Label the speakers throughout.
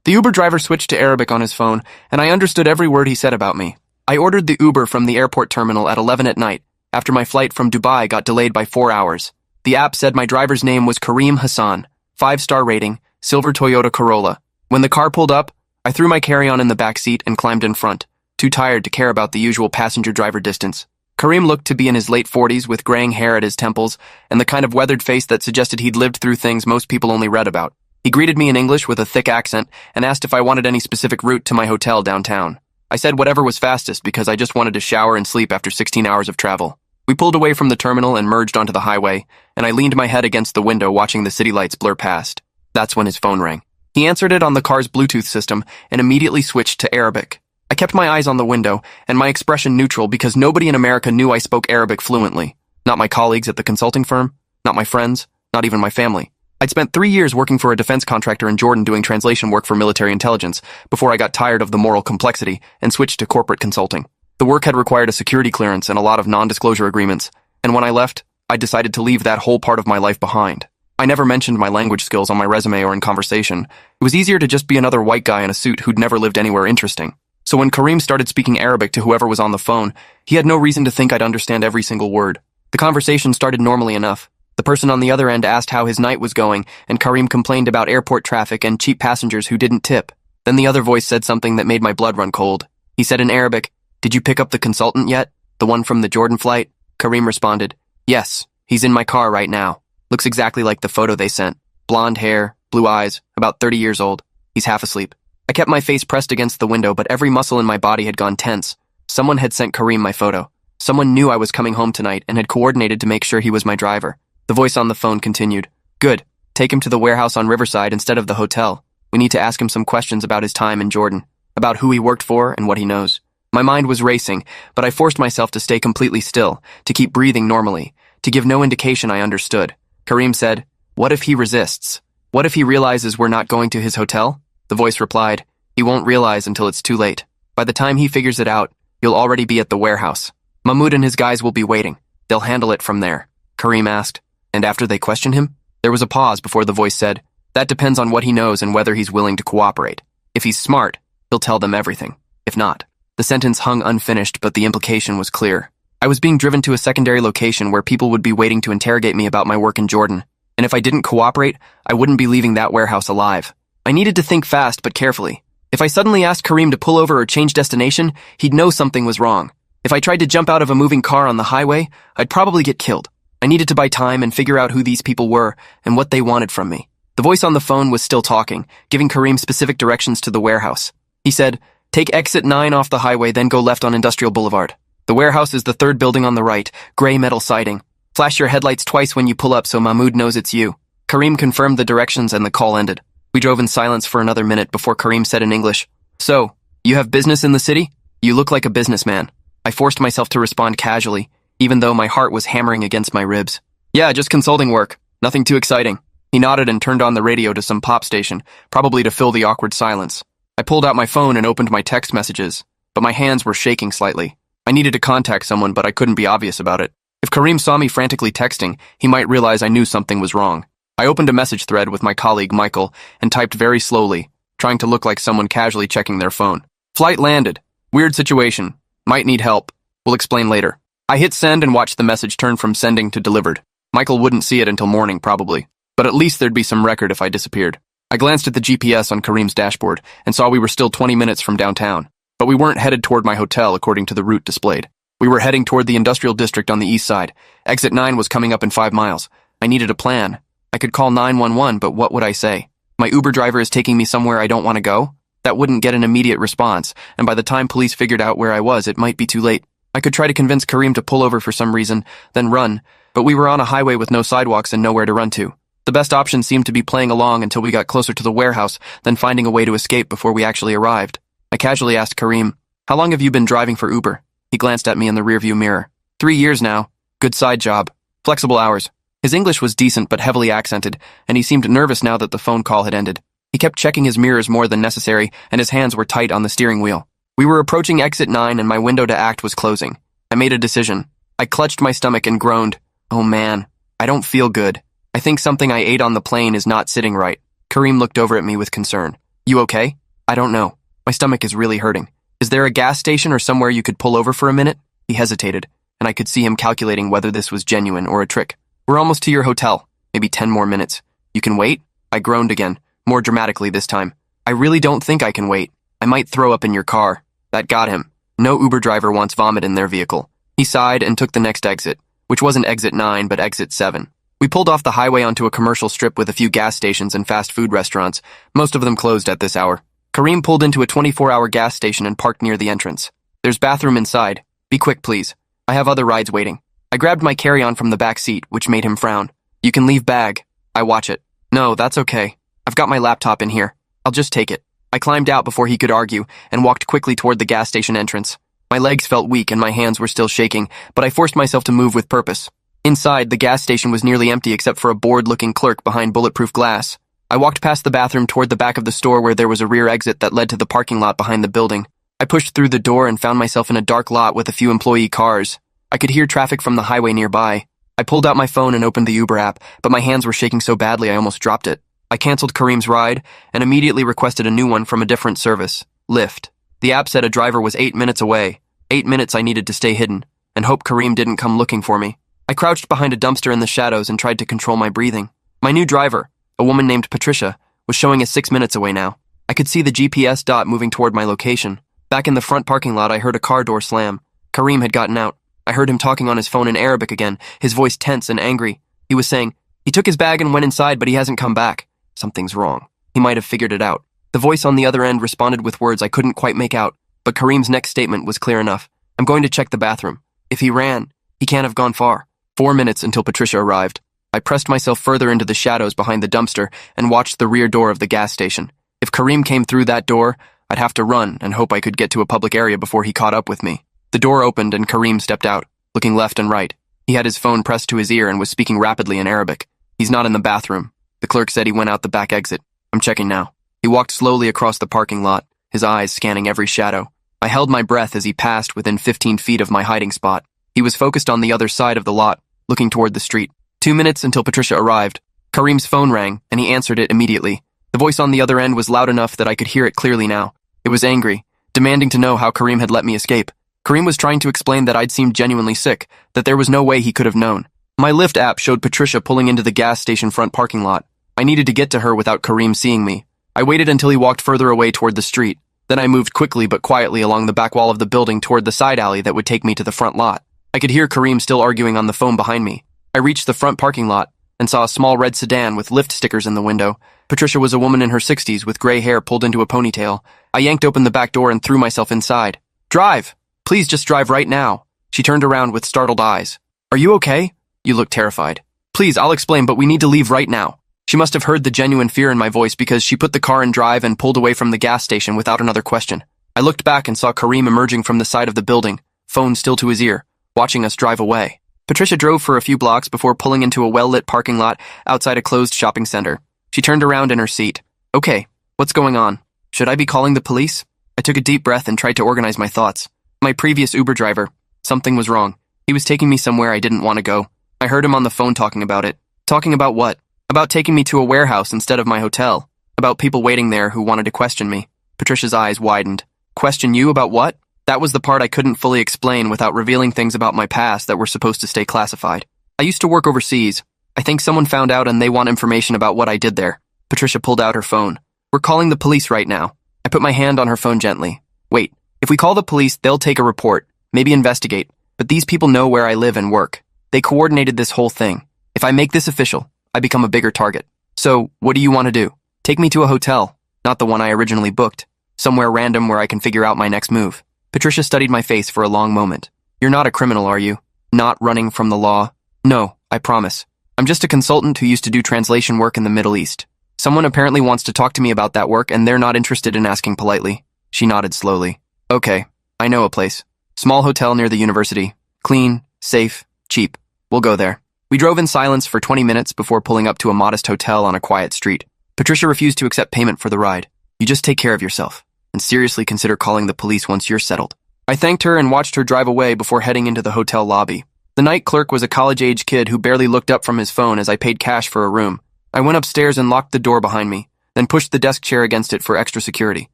Speaker 1: The Uber driver switched to Arabic on his phone, and I understood every word he said about me. I ordered the Uber from the airport terminal at 11 at night, after my flight from Dubai got delayed by 4 hours. The app said my driver's name was Kareem Hassan, 5-star rating, silver Toyota Corolla. When the car pulled up, I threw my carry-on in the back seat and climbed in front, too tired to care about the usual passenger-driver distance. Kareem looked to be in his late 40s with graying hair at his temples and the kind of weathered face that suggested he'd lived through things most people only read about. He greeted me in English with a thick accent and asked if I wanted any specific route to my hotel downtown. I said whatever was fastest because I just wanted to shower and sleep after 16 hours of travel. We pulled away from the terminal and merged onto the highway, and I leaned my head against the window watching the city lights blur past. That's when his phone rang. He answered it on the car's Bluetooth system and immediately switched to Arabic. I kept my eyes on the window and my expression neutral because nobody in America knew I spoke Arabic fluently. Not my colleagues at the consulting firm, not my friends, not even my family. I'd spent 3 years working for a defense contractor in Jordan doing translation work for military intelligence before I got tired of the moral complexity and switched to corporate consulting. The work had required a security clearance and a lot of non-disclosure agreements, and when I left, I decided to leave that whole part of my life behind. I never mentioned my language skills on my resume or in conversation. It was easier to just be another white guy in a suit who'd never lived anywhere interesting. So when Kareem started speaking Arabic to whoever was on the phone, he had no reason to think I'd understand every single word. The conversation started normally enough. The person on the other end asked how his night was going, and Kareem complained about airport traffic and cheap passengers who didn't tip. Then the other voice said something that made my blood run cold. He said in Arabic, "Did you pick up the consultant yet? The one from the Jordan flight?" Kareem responded, "Yes, he's in my car right now. Looks exactly like the photo they sent. Blonde hair, blue eyes, about 30 years old. He's half asleep." I kept my face pressed against the window, but every muscle in my body had gone tense. Someone had sent Kareem my photo. Someone knew I was coming home tonight and had coordinated to make sure he was my driver. The voice on the phone continued, "Good. Take him to the warehouse on Riverside instead of the hotel. We need to ask him some questions about his time in Jordan, about who he worked for and what he knows." My mind was racing, but I forced myself to stay completely still, to keep breathing normally, to give no indication I understood. Kareem said, "What if he resists? What if he realizes we're not going to his hotel?" The voice replied, "He won't realize until it's too late. By the time he figures it out, you'll already be at the warehouse. Mahmoud and his guys will be waiting. They'll handle it from there." Kareem asked, "And after they question him?" There was a pause before the voice said, "That depends on what he knows and whether he's willing to cooperate. If he's smart, he'll tell them everything. If not." The sentence hung unfinished, but the implication was clear. I was being driven to a secondary location where people would be waiting to interrogate me about my work in Jordan, and if I didn't cooperate, I wouldn't be leaving that warehouse alive. I needed to think fast but carefully. If I suddenly asked Kareem to pull over or change destination, he'd know something was wrong. If I tried to jump out of a moving car on the highway, I'd probably get killed. I needed to buy time and figure out who these people were and what they wanted from me. The voice on the phone was still talking, giving Kareem specific directions to the warehouse. He said, "Take exit 9 off the highway, then go left on Industrial Boulevard. The warehouse is the third building on the right, gray metal siding. Flash your headlights twice when you pull up so Mahmoud knows it's you." Kareem confirmed the directions and the call ended. We drove in silence for another minute before Kareem said in English, "So, you have business in the city? You look like a businessman." I forced myself to respond casually, even though my heart was hammering against my ribs. "Yeah, just consulting work. Nothing too exciting." He nodded and turned on the radio to some pop station, probably to fill the awkward silence. I pulled out my phone and opened my text messages, but my hands were shaking slightly. I needed to contact someone, but I couldn't be obvious about it. If Kareem saw me frantically texting, he might realize I knew something was wrong. I opened a message thread with my colleague Michael and typed very slowly, trying to look like someone casually checking their phone. "Flight landed. Weird situation. Might need help. We'll explain later." I hit send and watched the message turn from sending to delivered. Michael wouldn't see it until morning, probably, but at least there'd be some record if I disappeared. I glanced at the GPS on Kareem's dashboard and saw we were still 20 minutes from downtown, but we weren't headed toward my hotel according to the route displayed. We were heading toward the industrial district on the east side. Exit 9 was coming up in 5 miles. I needed a plan. I could call 911, but what would I say? My Uber driver is taking me somewhere I don't want to go? That wouldn't get an immediate response, and by the time police figured out where I was, it might be too late. I could try to convince Kareem to pull over for some reason, then run, but we were on a highway with no sidewalks and nowhere to run to. The best option seemed to be playing along until we got closer to the warehouse, then finding a way to escape before we actually arrived. I casually asked Kareem, "How long have you been driving for Uber?" He glanced at me in the rearview mirror. 3 years now. Good side job. Flexible hours." His English was decent but heavily accented, and he seemed nervous now that the phone call had ended. He kept checking his mirrors more than necessary, and his hands were tight on the steering wheel. We were approaching exit 9 and my window to act was closing. I made a decision. I clutched my stomach and groaned. "Oh man, I don't feel good. I think something I ate on the plane is not sitting right." Kareem looked over at me with concern. You okay? I don't know. My stomach is really hurting. Is there a gas station or somewhere you could pull over for a minute? He hesitated, and I could see him calculating whether this was genuine or a trick. We're almost to your hotel. Maybe 10 more minutes. You can wait? I groaned again, more dramatically this time. I really don't think I can wait. I might throw up in your car. That got him. No Uber driver wants vomit in their vehicle. He sighed and took the next exit, which wasn't exit 9 but exit 7. We pulled off the highway onto a commercial strip with a few gas stations and fast food restaurants, most of them closed at this hour. Kareem pulled into a 24-hour gas station and parked near the entrance. There's bathroom inside. Be quick, please. I have other rides waiting. I grabbed my carry-on from the back seat, which made him frown. You can leave bag. I watch it. No, that's okay. I've got my laptop in here. I'll just take it. I climbed out before he could argue and walked quickly toward the gas station entrance. My legs felt weak and my hands were still shaking, but I forced myself to move with purpose. Inside, the gas station was nearly empty except for a bored-looking clerk behind bulletproof glass. I walked past the bathroom toward the back of the store where there was a rear exit that led to the parking lot behind the building. I pushed through the door and found myself in a dark lot with a few employee cars. I could hear traffic from the highway nearby. I pulled out my phone and opened the Uber app, but my hands were shaking so badly I almost dropped it. I canceled Kareem's ride and immediately requested a new one from a different service, Lyft. The app said a driver was 8 minutes away. 8 minutes I needed to stay hidden, and hope Kareem didn't come looking for me. I crouched behind a dumpster in the shadows and tried to control my breathing. My new driver, a woman named Patricia, was showing us 6 minutes away now. I could see the GPS dot moving toward my location. Back in the front parking lot, I heard a car door slam. Kareem had gotten out. I heard him talking on his phone in Arabic again, his voice tense and angry. He was saying, he took his bag and went inside, but he hasn't come back. Something's wrong. He might have figured it out. The voice on the other end responded with words I couldn't quite make out, but Kareem's next statement was clear enough. I'm going to check the bathroom. If he ran, he can't have gone far. 4 minutes until Patricia arrived. I pressed myself further into the shadows behind the dumpster and watched the rear door of the gas station. If Kareem came through that door, I'd have to run and hope I could get to a public area before he caught up with me. The door opened and Kareem stepped out, looking left and right. He had his phone pressed to his ear and was speaking rapidly in Arabic. He's not in the bathroom. The clerk said he went out the back exit. I'm checking now. He walked slowly across the parking lot, his eyes scanning every shadow. I held my breath as he passed within 15 feet of my hiding spot. He was focused on the other side of the lot, looking toward the street. 2 minutes until Patricia arrived. Kareem's phone rang, and he answered it immediately. The voice on the other end was loud enough that I could hear it clearly now. It was angry, demanding to know how Kareem had let me escape. Kareem was trying to explain that I'd seemed genuinely sick, that there was no way he could have known. My Lyft app showed Patricia pulling into the gas station front parking lot. I needed to get to her without Kareem seeing me. I waited until he walked further away toward the street. Then I moved quickly but quietly along the back wall of the building toward the side alley that would take me to the front lot. I could hear Kareem still arguing on the phone behind me. I reached the front parking lot and saw a small red sedan with Lyft stickers in the window. Patricia was a woman in her 60s with gray hair pulled into a ponytail. I yanked open the back door and threw myself inside. Drive! Please just drive right now. She turned around with startled eyes. Are you okay? You look terrified. Please, I'll explain, but we need to leave right now. She must have heard the genuine fear in my voice because she put the car in drive and pulled away from the gas station without another question. I looked back and saw Kareem emerging from the side of the building, phone still to his ear, watching us drive away. Patricia drove for a few blocks before pulling into a well-lit parking lot outside a closed shopping center. She turned around in her seat. Okay, what's going on? Should I be calling the police? I took a deep breath and tried to organize my thoughts. My previous Uber driver. Something was wrong. He was taking me somewhere I didn't want to go. I heard him on the phone talking about it. Talking about what? About taking me to a warehouse instead of my hotel. About people waiting there who wanted to question me. Patricia's eyes widened. Question you about what? That was the part I couldn't fully explain without revealing things about my past that were supposed to stay classified. I used to work overseas. I think someone found out and they want information about what I did there. Patricia pulled out her phone. We're calling the police right now. I put my hand on her phone gently. Wait, if we call the police, they'll take a report, maybe investigate, but these people know where I live and work. They coordinated this whole thing. If I make this official, I become a bigger target. So, what do you want to do? Take me to a hotel, not the one I originally booked. Somewhere random where I can figure out my next move. Patricia studied my face for a long moment. You're not a criminal, are you? Not running from the law? No, I promise. I'm just a consultant who used to do translation work in the Middle East. Someone apparently wants to talk to me about that work and they're not interested in asking politely. She nodded slowly. Okay, I know a place. Small hotel near the university. Clean, safe, cheap. We'll go there. We drove in silence for 20 minutes before pulling up to a modest hotel on a quiet street. Patricia refused to accept payment for the ride. You just take care of yourself, and seriously consider calling the police once you're settled. I thanked her and watched her drive away before heading into the hotel lobby. The night clerk was a college-age kid who barely looked up from his phone as I paid cash for a room. I went upstairs and locked the door behind me. then pushed the desk chair against it for extra security.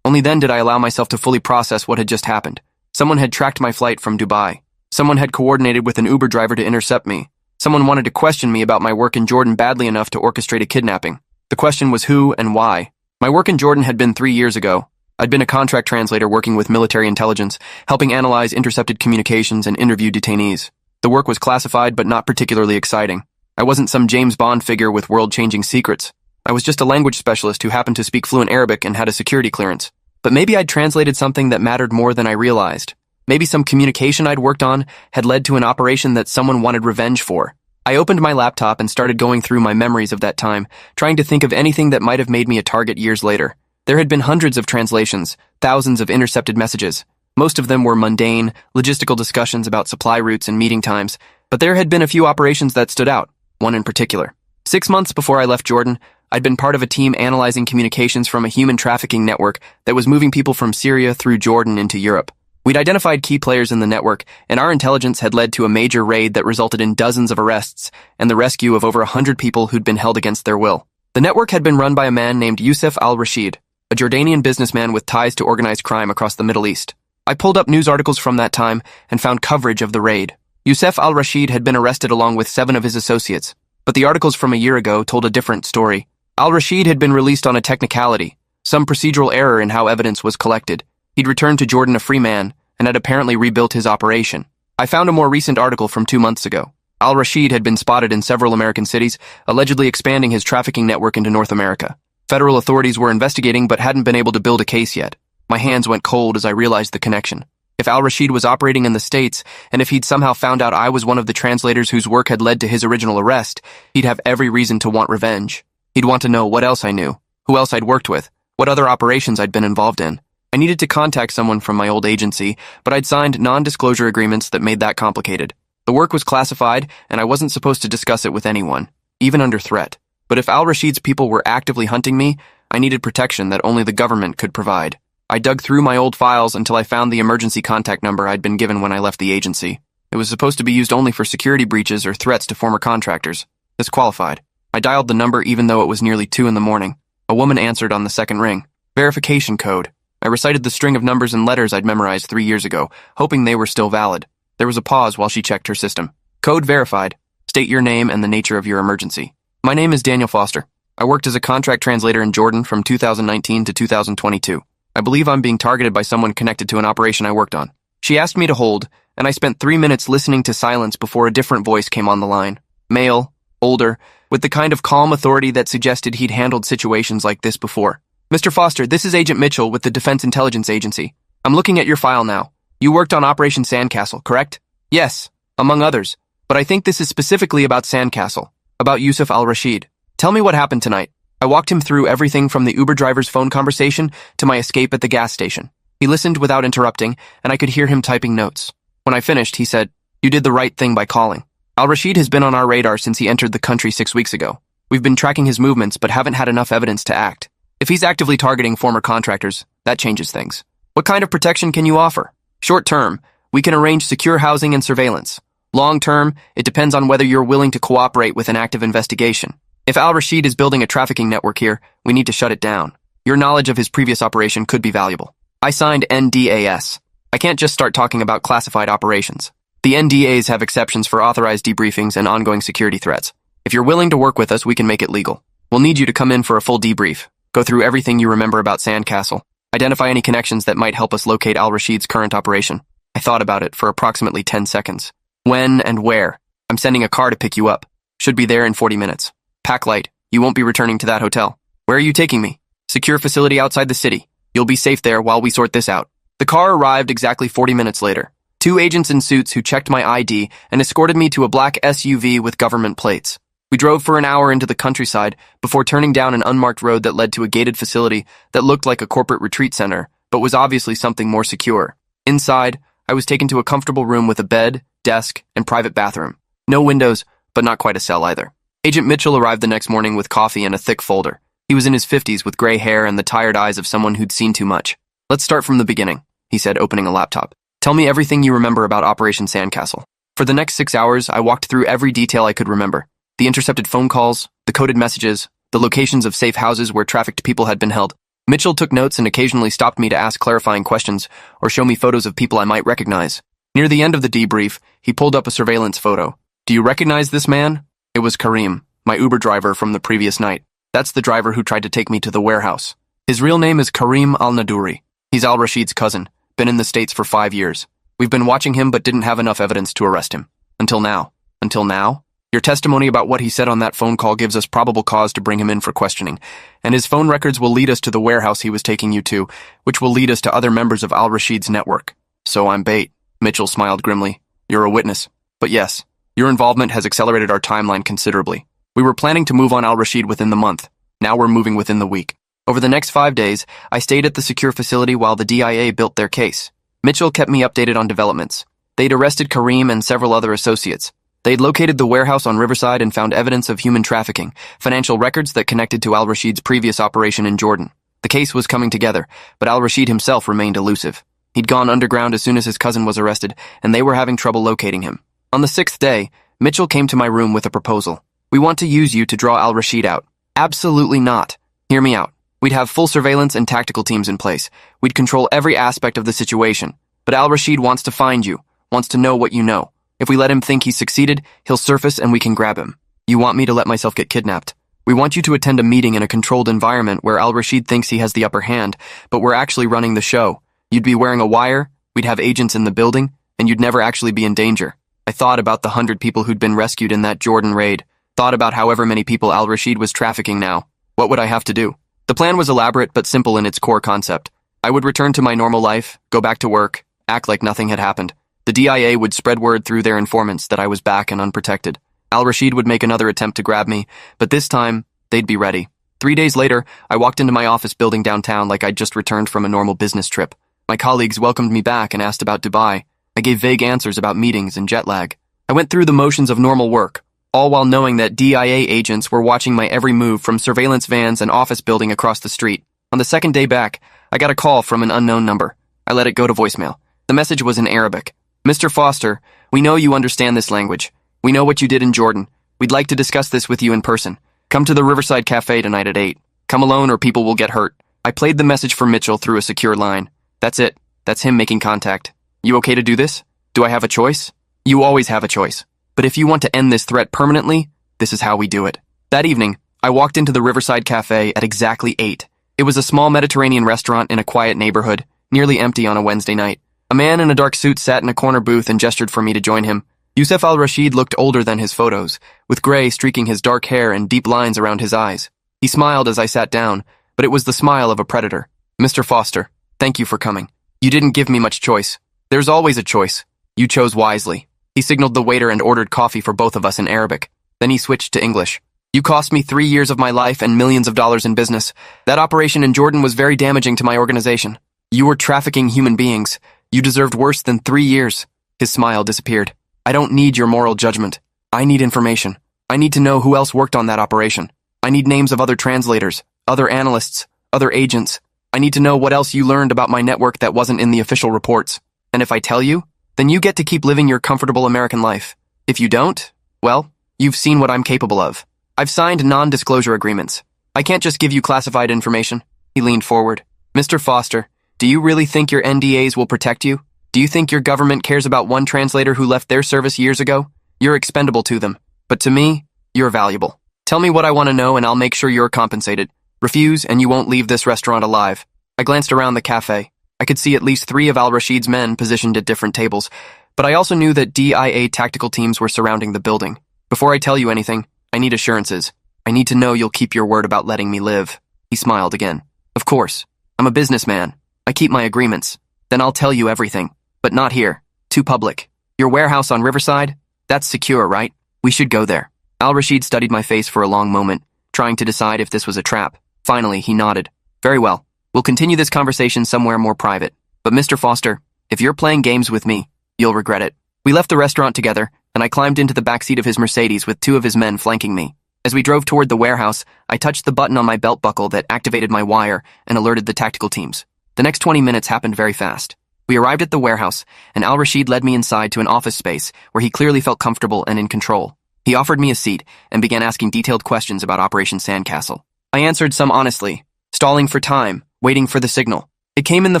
Speaker 1: Only then did I allow myself to fully process what had just happened. Someone had tracked my flight from Dubai. Someone had coordinated with an Uber driver to intercept me. Someone wanted to question me about my work in Jordan badly enough to orchestrate a kidnapping. The question was who and why. My work in Jordan had been 3 years ago. I'd been a contract translator working with military intelligence, helping analyze intercepted communications and interview detainees. The work was classified but not particularly exciting. I wasn't some James Bond figure with world-changing secrets. I was just a language specialist who happened to speak fluent Arabic and had a security clearance. But maybe I'd translated something that mattered more than I realized. Maybe some communication I'd worked on had led to an operation that someone wanted revenge for. I opened my laptop and started going through my memories of that time, trying to think of anything that might have made me a target years later. There had been hundreds of translations, thousands of intercepted messages. Most of them were mundane, logistical discussions about supply routes and meeting times, but there had been a few operations that stood out, one in particular. 6 months before I left Jordan, I'd been part of a team analyzing communications from a human trafficking network that was moving people from Syria through Jordan into Europe. We'd identified key players in the network, and our intelligence had led to a major raid that resulted in dozens of arrests and the rescue of over 100 people who'd been held against their will. The network had been run by a man named Youssef al-Rashid, a Jordanian businessman with ties to organized crime across the Middle East. I pulled up news articles from that time and found coverage of the raid. Youssef al-Rashid had been arrested along with 7 of his associates, but the articles from a year ago told a different story. Al-Rashid had been released on a technicality, some procedural error in how evidence was collected. He'd returned to Jordan a free man and had apparently rebuilt his operation. I found a more recent article from 2 months ago. Al-Rashid had been spotted in several American cities, allegedly expanding his trafficking network into North America. Federal authorities were investigating but hadn't been able to build a case yet. My hands went cold as I realized the connection. If Al-Rashid was operating in the States, and if he'd somehow found out I was one of the translators whose work had led to his original arrest, he'd have every reason to want revenge. He'd want to know what else I knew, who else I'd worked with, what other operations I'd been involved in. I needed to contact someone from my old agency, but I'd signed non-disclosure agreements that made that complicated. The work was classified, and I wasn't supposed to discuss it with anyone, even under threat. But if Al-Rashid's people were actively hunting me, I needed protection that only the government could provide. I dug through my old files until I found the emergency contact number I'd been given when I left the agency. It was supposed to be used only for security breaches or threats to former contractors. This qualified. I dialed the number even though it was nearly 2 in the morning. A woman answered on the second ring. Verification code. I recited the string of numbers and letters I'd memorized 3 years ago, hoping they were still valid. There was a pause while she checked her system. Code verified. State your name and the nature of your emergency. My name is Daniel Foster. I worked as a contract translator in Jordan from 2019 to 2022. I believe I'm being targeted by someone connected to an operation I worked on. She asked me to hold, and I spent 3 minutes listening to silence before a different voice came on the line. Male, older, with the kind of calm authority that suggested he'd handled situations like this before. Mr. Foster, this is Agent Mitchell with the Defense Intelligence Agency. I'm looking at your file now. You worked on Operation Sandcastle, correct? Yes, among others. But I think this is specifically about Sandcastle, about Youssef al-Rashid. Tell me what happened tonight. I walked him through everything from the Uber driver's phone conversation to my escape at the gas station. He listened without interrupting, and I could hear him typing notes. When I finished, he said, "You did the right thing by calling. Al-Rashid has been on our radar since he entered the country 6 weeks ago. We've been tracking his movements but haven't had enough evidence to act. If he's actively targeting former contractors, that changes things. What kind of protection can you offer? Short term, we can arrange secure housing and surveillance. Long term, it depends on whether you're willing to cooperate with an active investigation. If Al-Rashid is building a trafficking network here, we need to shut it down. Your knowledge of his previous operation could be valuable." I signed NDAS. I can't just start talking about classified operations. The NDAs have exceptions for authorized debriefings and ongoing security threats. If you're willing to work with us, we can make it legal. We'll need you to come in for a full debrief, go through everything you remember about Sandcastle, identify any connections that might help us locate Al-Rashid's current operation. I thought about it for approximately 10 seconds. When and where? I'm sending a car to pick you up. Should be there in 40 minutes. Pack light. You won't be returning to that hotel. Where are you taking me? Secure facility outside the city. You'll be safe there while we sort this out. The car arrived exactly 40 minutes later. 2 agents in suits who checked my ID and escorted me to a black SUV with government plates. We drove for an hour into the countryside before turning down an unmarked road that led to a gated facility that looked like a corporate retreat center, but was obviously something more secure. Inside, I was taken to a comfortable room with a bed, desk, and private bathroom. No windows, but not quite a cell either. Agent Mitchell arrived the next morning with coffee and a thick folder. He was in his 50s with gray hair and the tired eyes of someone who'd seen too much. "Let's start from the beginning," he said, opening a laptop. "Tell me everything you remember about Operation Sandcastle." For the next 6 hours, I walked through every detail I could remember. The intercepted phone calls, the coded messages, the locations of safe houses where trafficked people had been held. Mitchell took notes and occasionally stopped me to ask clarifying questions or show me photos of people I might recognize. Near the end of the debrief, he pulled up a surveillance photo. "Do you recognize this man?" It was Kareem, my Uber driver from the previous night. That's the driver who tried to take me to the warehouse. His real name is Kareem Al-Naduri. He's Al-Rashid's cousin, been in the States for 5 years. We've been watching him but didn't have enough evidence to arrest him. Until now. Until now? Your testimony about what he said on that phone call gives us probable cause to bring him in for questioning, and his phone records will lead us to the warehouse he was taking you to, which will lead us to other members of Al-Rashid's network. So I'm bait. Mitchell smiled grimly. You're a witness. But yes, your involvement has accelerated our timeline considerably. We were planning to move on Al-Rashid within the month. Now we're moving within the week. Over the next 5 days, I stayed at the secure facility while the DIA built their case. Mitchell kept me updated on developments. They'd arrested Kareem and several other associates. They'd located the warehouse on Riverside and found evidence of human trafficking, financial records that connected to Al-Rashid's previous operation in Jordan. The case was coming together, but Al-Rashid himself remained elusive. He'd gone underground as soon as his cousin was arrested, and they were having trouble locating him. On the 6th day, Mitchell came to my room with a proposal. We want to use you to draw Al-Rashid out. Absolutely not. Hear me out. We'd have full surveillance and tactical teams in place. We'd control every aspect of the situation. But Al-Rashid wants to find you, wants to know what you know. If we let him think he's succeeded, he'll surface and we can grab him. You want me to let myself get kidnapped. We want you to attend a meeting in a controlled environment where Al-Rashid thinks he has the upper hand, but we're actually running the show. You'd be wearing a wire, we'd have agents in the building, and you'd never actually be in danger. I thought about the 100 people who'd been rescued in that Jordan raid. Thought about however many people Al-Rashid was trafficking now. What would I have to do? The plan was elaborate but simple in its core concept. I would return to my normal life, go back to work, act like nothing had happened. The DIA would spread word through their informants that I was back and unprotected. Al-Rashid would make another attempt to grab me, but this time, they'd be ready. 3 days later, I walked into my office building downtown like I'd just returned from a normal business trip. My colleagues welcomed me back and asked about Dubai. I gave vague answers about meetings and jet lag. I went through the motions of normal work, all while knowing that DIA agents were watching my every move from surveillance vans and office building across the street. On the 2nd day back, I got a call from an unknown number. I let it go to voicemail. The message was in Arabic. Mr. Foster, we know you understand this language. We know what you did in Jordan. We'd like to discuss this with you in person. Come to the Riverside Cafe tonight at 8. Come alone or people will get hurt. I played the message for Mitchell through a secure line. That's it. That's him making contact. You okay to do this? Do I have a choice? You always have a choice. But if you want to end this threat permanently, this is how we do it. That evening, I walked into the Riverside Cafe at exactly 8. It was a small Mediterranean restaurant in a quiet neighborhood, nearly empty on a Wednesday night. A man in a dark suit sat in a corner booth and gestured for me to join him. Youssef Al-Rashid looked older than his photos, with gray streaking his dark hair and deep lines around his eyes. He smiled as I sat down, but it was the smile of a predator. Mr. Foster, thank you for coming. You didn't give me much choice. There's always a choice. You chose wisely. He signaled the waiter and ordered coffee for both of us in Arabic. Then he switched to English. You cost me 3 years of my life and millions of dollars in business. That operation in Jordan was very damaging to my organization. You were trafficking human beings. You deserved worse than 3 years. His smile disappeared. I don't need your moral judgment. I need information. I need to know who else worked on that operation. I need names of other translators, other analysts, other agents. I need to know what else you learned about my network that wasn't in the official reports. And if I tell you, then you get to keep living your comfortable American life. If you don't, well, you've seen what I'm capable of. I've signed non-disclosure agreements. I can't just give you classified information. He leaned forward. Mr. Foster, do you really think your NDAs will protect you? Do you think your government cares about one translator who left their service years ago? You're expendable to them. But to me, you're valuable. Tell me what I want to know and I'll make sure you're compensated. Refuse and you won't leave this restaurant alive. I glanced around the cafe. I could see at least 3 of Al-Rashid's men positioned at different tables, but I also knew that DIA tactical teams were surrounding the building. Before I tell you anything, I need assurances. I need to know you'll keep your word about letting me live. He smiled again. Of course. I'm a businessman. I keep my agreements. Then I'll tell you everything. But not here. Too public. Your warehouse on Riverside? That's secure, right? We should go there. Al-Rashid studied my face for a long moment, trying to decide if this was a trap. Finally, he nodded. Very well. We'll continue this conversation somewhere more private. But Mr. Foster, if you're playing games with me, you'll regret it. We left the restaurant together, and I climbed into the back seat of his Mercedes with 2 of his men flanking me. As we drove toward the warehouse, I touched the button on my belt buckle that activated my wire and alerted the tactical teams. The next 20 minutes happened very fast. We arrived at the warehouse, and Al-Rashid led me inside to an office space where he clearly felt comfortable and in control. He offered me a seat and began asking detailed questions about Operation Sandcastle. I answered some honestly, stalling for time, waiting for the signal. It came in the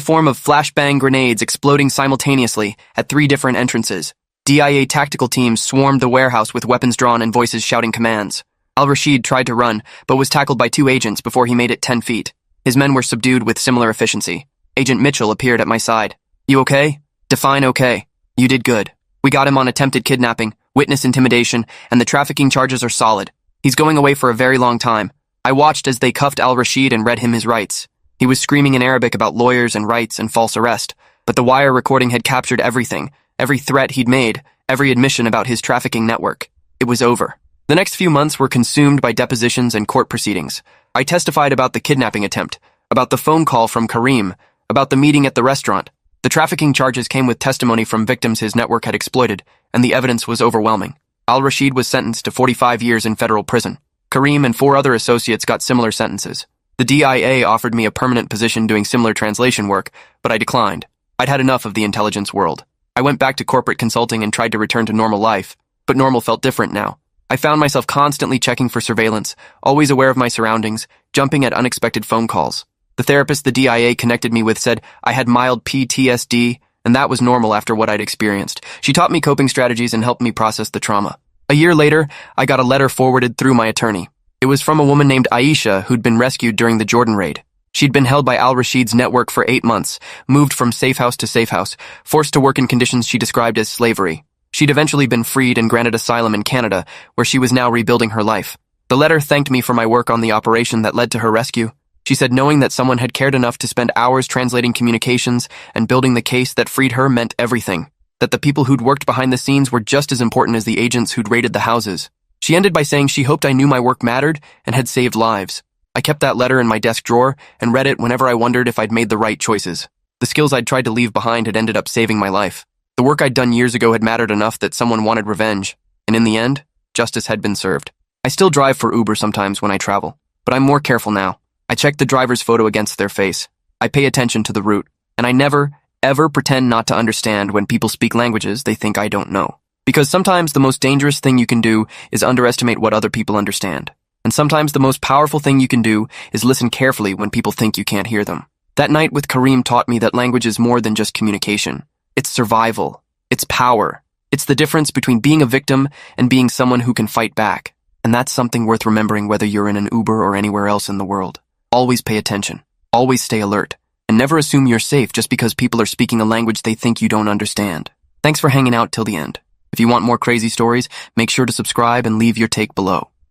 Speaker 1: form of flashbang grenades exploding simultaneously at 3 different entrances. DIA tactical teams swarmed the warehouse with weapons drawn and voices shouting commands. Al-Rashid tried to run, but was tackled by 2 agents before he made it 10 feet. His men were subdued with similar efficiency. Agent Mitchell appeared at my side. "You okay?" "Define okay. You did good. We got him on attempted kidnapping, witness intimidation, and the trafficking charges are solid. He's going away for a very long time." I watched as they cuffed Al-Rashid and read him his rights. He was screaming in Arabic about lawyers and rights and false arrest, but the wire recording had captured everything, every threat he'd made, every admission about his trafficking network. It was over. The next few months were consumed by depositions and court proceedings. I testified about the kidnapping attempt, about the phone call from Karim, about the meeting at the restaurant. The trafficking charges came with testimony from victims his network had exploited, and the evidence was overwhelming. Al-Rashid was sentenced to 45 years in federal prison. Karim and 4 other associates got similar sentences. The DIA offered me a permanent position doing similar translation work, but I declined. I'd had enough of the intelligence world. I went back to corporate consulting and tried to return to normal life, but normal felt different now. I found myself constantly checking for surveillance, always aware of my surroundings, jumping at unexpected phone calls. The therapist the DIA connected me with said I had mild PTSD, and that was normal after what I'd experienced. She taught me coping strategies and helped me process the trauma. A year later, I got a letter forwarded through my attorney. It was from a woman named Aisha who'd been rescued during the Jordan raid. She'd been held by Al-Rashid's network for 8 months, moved from safe house to safe house, forced to work in conditions she described as slavery. She'd eventually been freed and granted asylum in Canada, where she was now rebuilding her life. The letter thanked me for my work on the operation that led to her rescue. She said knowing that someone had cared enough to spend hours translating communications and building the case that freed her meant everything. That the people who'd worked behind the scenes were just as important as the agents who'd raided the houses. She ended by saying she hoped I knew my work mattered and had saved lives. I kept that letter in my desk drawer and read it whenever I wondered if I'd made the right choices. The skills I'd tried to leave behind had ended up saving my life. The work I'd done years ago had mattered enough that someone wanted revenge, and in the end, justice had been served. I still drive for Uber sometimes when I travel, but I'm more careful now. I check the driver's photo against their face. I pay attention to the route, and I never, ever pretend not to understand when people speak languages they think I don't know. Because sometimes the most dangerous thing you can do is underestimate what other people understand. And sometimes the most powerful thing you can do is listen carefully when people think you can't hear them. That night with Karim taught me that language is more than just communication. It's survival. It's power. It's the difference between being a victim and being someone who can fight back. And that's something worth remembering whether you're in an Uber or anywhere else in the world. Always pay attention. Always stay alert. And never assume you're safe just because people are speaking a language they think you don't understand. Thanks for hanging out till the end. If you want more crazy stories, make sure to subscribe and leave your take below.